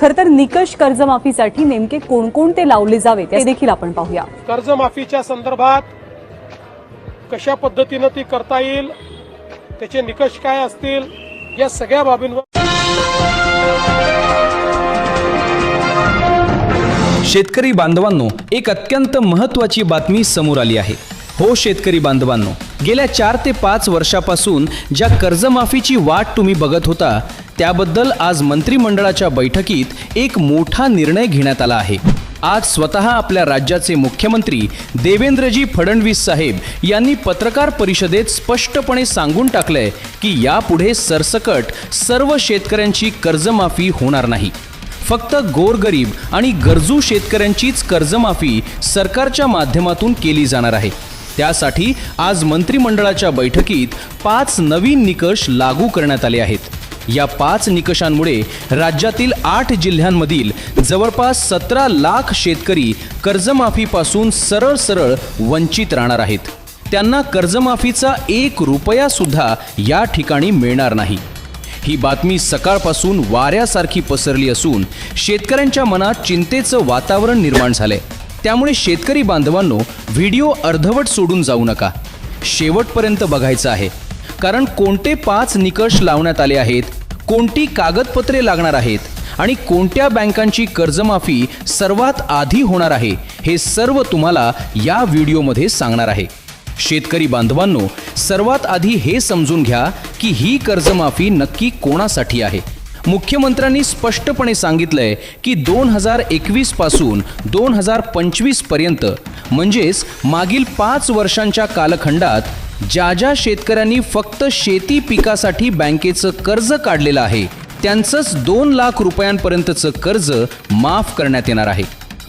खरं तर निकष कर्जमाफीसाठी नेमके कोणकोणते लावले जावे ते देखील आपण पाहूया। कर्जमाफीच्या संदर्भात कशा पद्धतीने ती करता येईल, त्याचे निकष काय असतील, या सगळ्या बाबींवर शेतकरी बांधवांनो, एक अत्यंत महत्त्वाची बातमी समोर आली आहे। हो शेतकरी बांधवांनो, गेल्या 4 ते 5 वर्षापासून ज्या कर्जमाफीची वाट तुम्ही बघत होता, त्याबद्दल आज मंत्रिमंडळाच्या बैठकीत एक मोठा निर्णय घेण्यात आला आहे। आज स्वतः आपल्या राज्याचे मुख्यमंत्री देवेंद्रजी फडणवीस साहेब यांनी पत्रकार परिषदेत स्पष्टपणे सांगून टाकलंय की यापुढे सरसकट सर्व शेतकऱ्यांची कर्जमाफी होणार नाही। फक्त गोरगरीब आणि गरजू शेतकऱ्यांचीच कर्जमाफी सरकारच्या माध्यमातून केली जाणार आहे। त्यासाठी आज मंत्रिमंडळाच्या बैठकीत 5 नवीन निकष लागू करण्यात आले आहेत। या 5 निकषांमुळे राज्यातील 8 जिल्ह्यांमधील जवळपास 17 लाख शेतकरी कर्जमाफीपासून सरळ वंचित राहणार आहेत। त्यांना कर्जमाफीचा 1 रुपया सुद्धा या ठिकाणी मिळणार नाही। ही बातमी सकाळपासून वाऱ्यासारखी पसरली असून शेतकऱ्यांच्या मनात चिंतेचं वातावरण निर्माण झालंय। त्यामुळे शेतकरी बांधवांनो, व्हिडिओ अर्धवट सोडून जाऊ नका, शेवटपर्यंत बघायचं आहे। कारण कोणते 5 निकष लावण्यात आले आहेत, कोणती कागदपत्रे लागणार आहेत आणि कोणत्या बँकांची कर्जमाफी सर्वात आधी होणार आहे, हे सर्व तुम्हाला या व्हिडिओमध्ये सांगणार आहे। शेतकरी बांधवांनो, सर्वात आधी हे समजून घ्या की ही कर्जमाफी नक्की कोणासाठी आहे। मुख्यमंत्र्यांनी स्पष्टपणे सांगितलंय की 2021 पासून 2025 पर्यंत, म्हणजेच मागील 5 वर्षांच्या कालखंडात ज्या शेतकऱ्यांनी फक्त शेती पिकासाठी बँकेचं कर्ज काढलेलं आहे, त्यांचंच 2 लाख रुपयांपर्यंतचं कर्ज माफ करण्यात येणार आहे।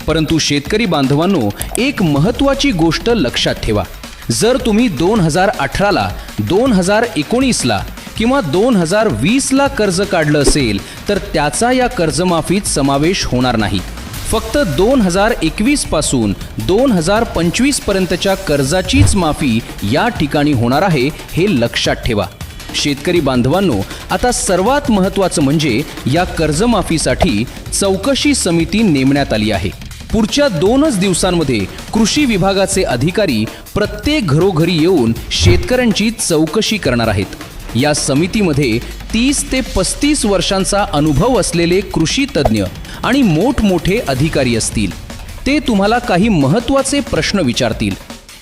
परंतु शेतकरी बांधवांनो, एक महत्त्वाची गोष्ट लक्षात ठेवा। जर तुम्ही 2018ला, 2019ला किंवा 2020ला कर्ज काढलं असेल तर त्याचा या कर्जमाफीत समावेश होणार नाही। फक्त 2021 पासून 2025 पर्यंतच्या कर्जाचीच माफी या ठिकाणी होणार आहे, हे लक्षात ठेवा। शेतकरी बांधवांनो, आता सर्वात महत्त्वाचं म्हणजे या कर्जमाफीसाठी चौकशी समिती नेमण्यात आली आहे। पुढच्या 2च दिवसांमध्ये कृषी विभागाचे अधिकारी प्रत्येक घरोघरी येऊन शेतकऱ्यांची चौकशी करणार आहेत। या समितीमध्ये 30 ते 35 वर्षांचा अनुभव असलेले कृषी तज्ज्ञ आणि मोठमोठे अधिकारी असतील। ते तुम्हाला काही महत्त्वाचे प्रश्न विचारतील।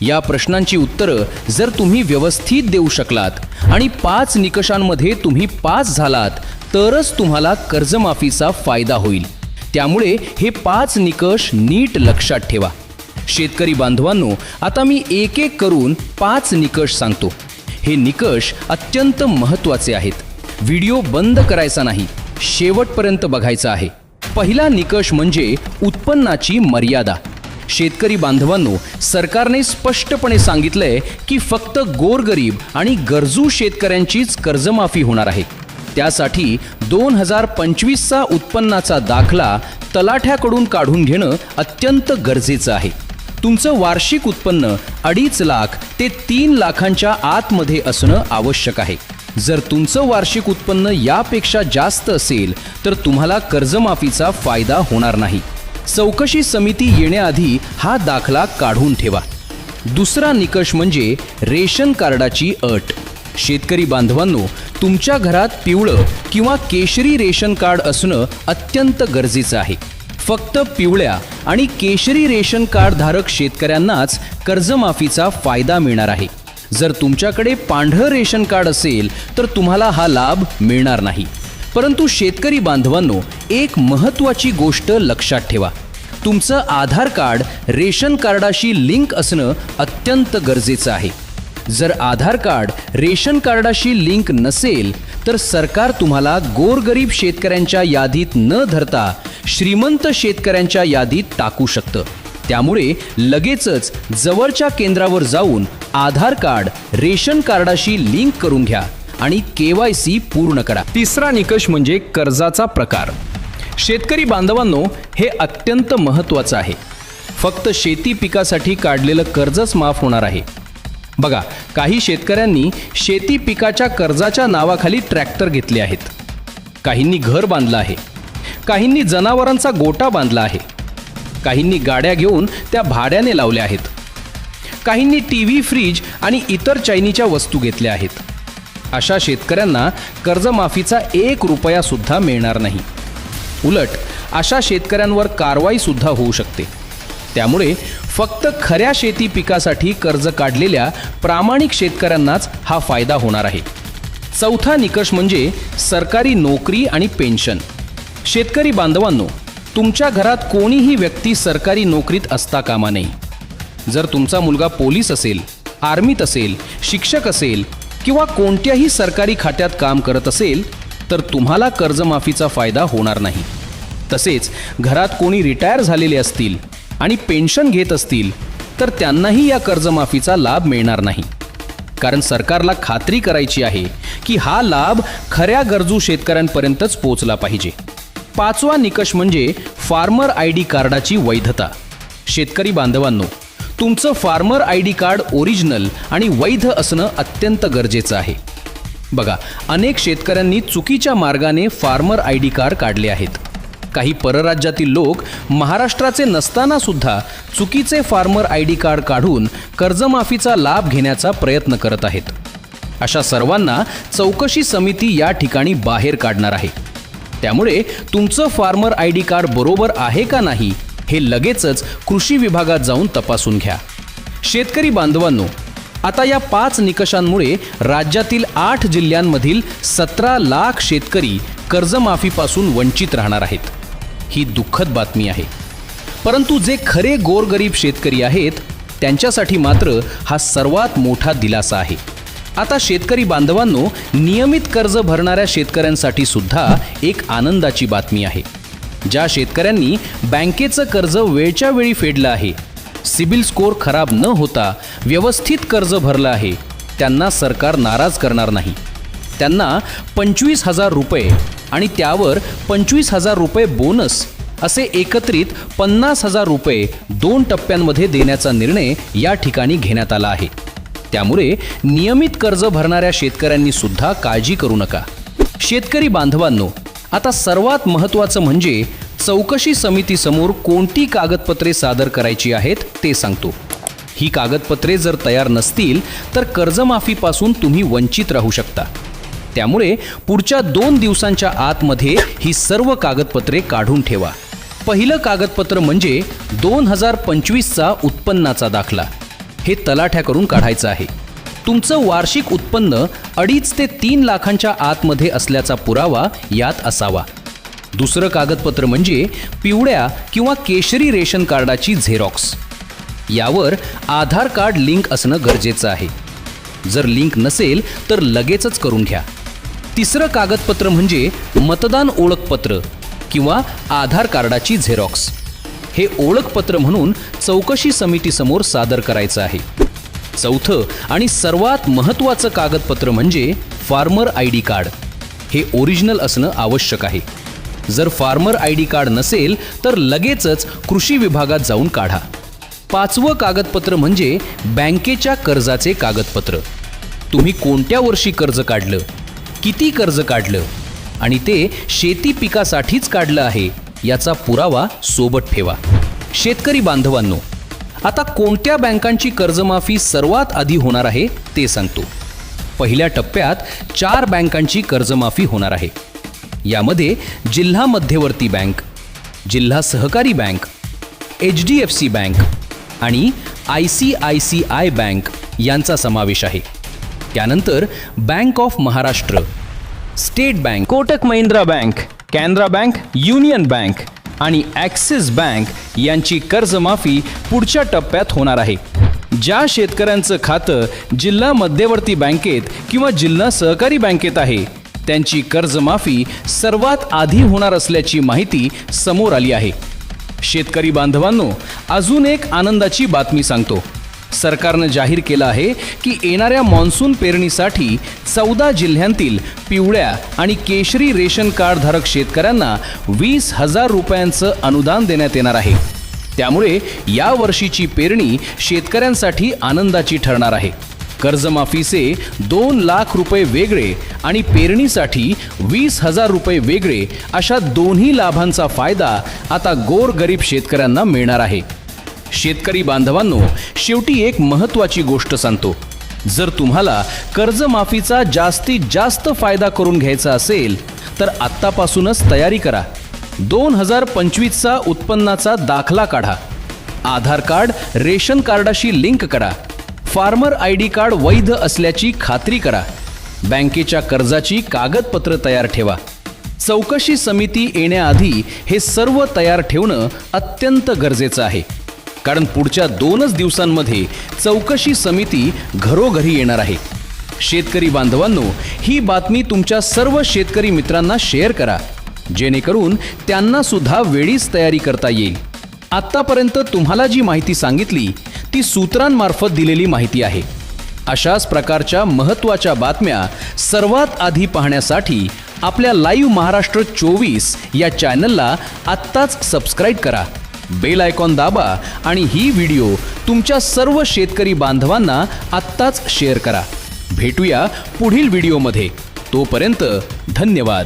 या प्रश्नांची उत्तरं जर तुम्ही व्यवस्थित देऊ शकलात आणि 5 निकषांमध्ये तुम्ही पास झालात तरच तुम्हाला कर्जमाफीचा फायदा होईल। त्यामुळे हे 5 निकष नीट लक्षात ठेवा। शेतकरी बांधवांनो, आता मी एक एक करून 5 निकष सांगतो। हे निकष अत्यंत महत्त्वाचे आहेत। व्हिडिओ बंद करायचा नाही, शेवटपर्यंत बघायचा आहे। पहिला निकष म्हणजे उत्पन्नाची मर्यादा। शेतकरी बांधवांनो, सरकारने स्पष्टपणे सांगितलंय की फक्त गोरगरीब आणि गरजू शेतकऱ्यांचीच कर्जमाफी होणार आहे। त्यासाठी 2025चा उत्पन्नाचा दाखला तलाठ्याकडून काढून घेणं अत्यंत गरजेचं आहे। तुमचं वार्षिक उत्पन्न 2.5 लाख ते 3 लाखांच्या आतमध्ये असणं आवश्यक आहे। जर तुमचं वार्षिक उत्पन्न यापेक्षा जास्त असेल तर तुम्हाला कर्जमाफीचा फायदा होणार नाही। चौकशी समिती येण्याआधी हा दाखला काढून ठेवा। दुसरा निकष म्हणजे रेशन कार्डाची अट। शेतकरी बांधवांनो, तुमच्या घरात पिवळं किंवा केशरी रेशन कार्ड असणं अत्यंत गरजेचं आहे। फक्त पिवळ्या आणि केशरी रेशन कार्ड धारक शेतकऱ्यांनाच कर्जमाफीचा फायदा मिळणार आहे। जर तुमच्याकडे पांढरं रेशन कार्ड असेल तर तुम्हाला हा लाभ मिळणार नाही। परंतु शेतकरी बांधवांनो, एक महत्त्वाची गोष्ट लक्षात ठेवा। तुमचं आधार कार्ड रेशन कार्डाशी लिंक असणं अत्यंत गरजेचं आहे। जर आधार कार्ड रेशन कार्डाशी लिंक नसेल तर सरकार तुम्हाला गोरगरीब शेतकऱ्यांच्या यादीत न धरता श्रीमंत शेतकऱ्यांच्या यादीत टाकू शकतं। त्यामुळे लगेचच जवळच्या केंद्रावर जाऊन आधार कार्ड रेशन कार्डाशी लिंक करून घ्या आणि KYC पूर्ण करा। तिसरा निकष म्हणजे कर्जाचा प्रकार। शेतकरी बांधवांनो, हे अत्यंत महत्त्वाचं आहे। फक्त शेती पिकासाठी काढलेलं कर्जच माफ होणार आहे। बघा, काही शेतकऱ्यांनी शेती पिकाच्या कर्जाच्या नावाखाली ट्रॅक्टर घेतले आहेत, काहींनी घर बांधलं आहे, काहींनी जनावरांचा गोटा बांधला आहे, काहींनी गाड्या घेऊन त्या भाड्याने लावल्या आहेत, काहींनी टीव्ही, फ्रीज आणि इतर चैनीच्या वस्तू घेतल्या आहेत. अशा शेतकऱ्यांना कर्जमाफीचा 1 रुपया सुद्धा मिळणार नाही. उलट अशा शेतकऱ्यांवर कारवाई सुद्धा होऊ शकते. त्यामुळे फक्त खऱ्या शेती पिकासाठी कर्ज काढलेल्या प्रामाणिक शेतकऱ्यांनाच हा फायदा होणार आहे. चौथा निकष म्हणजे सरकारी नोकरी आणि पेन्शन. शेतकरी बांधवांनो, तुमच्या घरात कोणीही व्यक्ती सरकारी नोकरीत असता कामा नये. जर तुमचा मुलगा पोलीस असेल, आर्मीत असेल, शिक्षक असेल किंवा कोणत्याही सरकारी खात्यात काम करत असेल तर तुम्हाला कर्जमाफीचा फायदा होणार नाही. तसेच घरात कोणी रिटायर झालेले असतील आणि पेन्शन घेत असतील तर त्यांनाही या कर्जमाफीचा लाभ मिळणार नाही. कारण सरकारला खात्री करायची आहे की हा लाभ खऱ्या गरजू शेतकऱ्यांपर्यंतच पोहोचला पाहिजे. पाचवा निकष म्हणजे फार्मर ID कार्डाची वैधता. शेतकरी बांधवांनो, तुमचं फार्मर ID कार्ड ओरिजिनल आणि वैध असणं अत्यंत गरजेचं आहे. बघा, अनेक शेतकऱ्यांनी चुकीच्या मार्गाने फार्मर ID कार्ड काढले आहेत. काही परराज्यातील लोक महाराष्ट्राचे नसताना सुद्धा चुकीचे फार्मर ID कार्ड काढून कर्जमाफीचा लाभ घेण्याचा प्रयत्न करत आहेत. अशा सर्वांना चौकशी समिती या ठिकाणी बाहेर काढणार आहे. त्यामुळे तुमचं फार्मर ID कार्ड बरोबर आहे का नाही हे लगेचच कृषी विभागात जाऊन तपासून घ्या. शेतकरी बांधवांनो, आता या 5 निकषांमुळे राज्यातील 8 जिल्ह्यांमधील 17 लाख शेतकरी कर्जमाफीपासून वंचित राहणार आहेत. ही दुःखद बातमी आहे. परंतु जे खरे गोरगरीब शेतकरी आहेत त्यांच्यासाठी मात्र हा सर्वात मोठा दिलासा आहे. आता शेतकरी बांधवांनो, नियमित कर्ज भरणाऱ्या शेतकऱ्यांसाठी सुद्धा एक आनंदाची बातमी आहे. ज्या शेतकऱ्यांनी बँकेचं कर्ज वेळच्या वेळी फेडलं आहे, सिबिल स्कोअर खराब न होता व्यवस्थित कर्ज भरलं आहे, त्यांना सरकार नाराज करणार नाही. त्यांना 25,000 रुपये आणि त्यावर 25,000 रुपये बोनस असे एकत्रित 50,000 रुपये 2 टप्प्यांमध्ये देण्याचा निर्णय या ठिकाणी घेण्यात आला आहे. त्यामुळे नियमित कर्ज भरणाऱ्या शेतकऱ्यांनी सुद्धा काळजी करू नका. शेतकरी बांधवांनो, आता सर्वात महत्त्वाचं म्हणजे चौकशी समितीसमोर कोणती कागदपत्रे सादर करायची आहेत ते सांगतो. ही कागदपत्रे जर तयार नसतील तर कर्जमाफीपासून तुम्ही वंचित राहू शकता. त्यामुळे पुढच्या 2 दिवसांच्या आतमध्ये ही सर्व कागदपत्रे काढून ठेवा. पहिलं कागदपत्र म्हणजे 2025चा उत्पन्नाचा दाखला. हे तलाठ्याकडून काढायचं आहे. तुमचं वार्षिक उत्पन्न 2.5 ते 3 लाखांच्या आतमध्ये असल्याचा पुरावा यात असावा. दुसरं कागदपत्र म्हणजे पिवळ्या किंवा केशरी रेशन कार्डाची झेरॉक्स. यावर आधार कार्ड लिंक असणं गरजेचं आहे. जर लिंक नसेल तर लगेचच करून घ्या. तिसरं कागदपत्र म्हणजे मतदान ओळखपत्र किंवा आधार कार्डाची झेरॉक्स. हे ओळखपत्र म्हणून चौकशी समितीसमोर सादर करायचं आहे. चौथं आणि सर्वात महत्त्वाचं कागदपत्र म्हणजे फार्मर ID कार्ड. हे ओरिजिनल असणं आवश्यक आहे. जर फार्मर ID कार्ड नसेल तर लगेचच कृषी विभागात जाऊन काढा. 5वं कागदपत्र म्हणजे बँकेच्या कर्जाचे कागदपत्र. तुम्ही कोणत्या वर्षी कर्ज काढलं, किती कर्ज काढलं आणि ते शेती पिकासाठीच काढलं आहे याचा पुरावा सोबत ठेवा. शेतकरी बांधवांनो, आता कोणत्या बँकांची कर्जमाफी सर्वात आधी होणार आहे ते सांगतो. पहिल्या टप्प्यात 4 बँकांची कर्जमाफी होणार आहे. यामध्ये जिल्हा मध्यवर्ती बँक, जिल्हा सहकारी बँक, HDFC बँक आणि ICICI बँक यांचा समावेश आहे. त्यानंतर bank of Maharashtra, state bank, Kotak Mahindra bank, Canara bank, union bank आणि ॲक्सिस बँक यांची कर्जमाफी पुढच्या टप्प्यात होणार आहे. ज्या शेतकऱ्यांचं खातं जिल्हा मध्यवर्ती बँकेत किंवा जिल्हा सहकारी बँकेत आहे त्यांची कर्जमाफी सर्वात आधी होणार असल्याची माहिती समोर आली आहे. शेतकरी बांधवांनो, अजून एक आनंदाची बातमी सांगतो. सरकारनं जाहीर केलं आहे की येणाऱ्या मान्सून पेरणीसाठी 14 जिल्ह्यांतील पिवळ्या आणि केशरी रेशन कार्ड धारक शेतकऱ्यांना 20,000 रुपयांचं अनुदान देण्यात येणार आहे. त्यामुळे या वर्षीची पेरणी शेतकऱ्यांसाठी आनंदाची ठरणार आहे. कर्जमाफीचे 2 लाख रुपये वेगळे आणि पेरणीसाठी 20,000 रुपये वेगळे अशा दोन्ही लाभांचा फायदा आता गोरगरीब शेतकऱ्यांना मिळणार आहे. शेतकरी बांधवांनो, शेवटी एक महत्त्वाची गोष्ट सांगतो. जर तुम्हाला कर्जमाफीचा जास्तीत जास्त फायदा करून घ्यायचा असेल तर आत्तापासूनच तयारी करा. 2025चा उत्पन्नाचा दाखला काढा. आधार कार्ड रेशन कार्डाशी लिंक करा. फार्मर ID कार्ड वैध असल्याची खात्री करा. बँकेच्या कर्जाची कागदपत्र तयार ठेवा. चौकशी समिती येण्याआधी हे सर्व तयार ठेवणं अत्यंत गरजेचं आहे, कारण पुढच्या 2च दिवसांमध्ये चौकशी समिती घरोघरी येणार आहे. शेतकरी बांधवांनो, ही बातमी तुमच्या सर्व शेतकरी मित्रांना शेअर करा, जेणेकरून त्यांना सुद्धा वेळीच तयारी करता येईल. आत्तापर्यंत तुम्हाला जी माहिती सांगितली ती सूत्रांमार्फत दिलेली माहिती आहे. अशाच प्रकारच्या महत्त्वाच्या बातम्या सर्वात आधी पाहण्यासाठी आपल्या लाईव्ह महाराष्ट्र 24 या चॅनलला आत्ताच सबस्क्राईब करा. बेल आयकॉन दाबा आणि ही व्हिडिओ तुमच्या सर्व शेतकरी बांधवांना आत्ताच शेअर करा. भेटूया पुढील व्हिडिओमध्ये. तोपर्यंत धन्यवाद.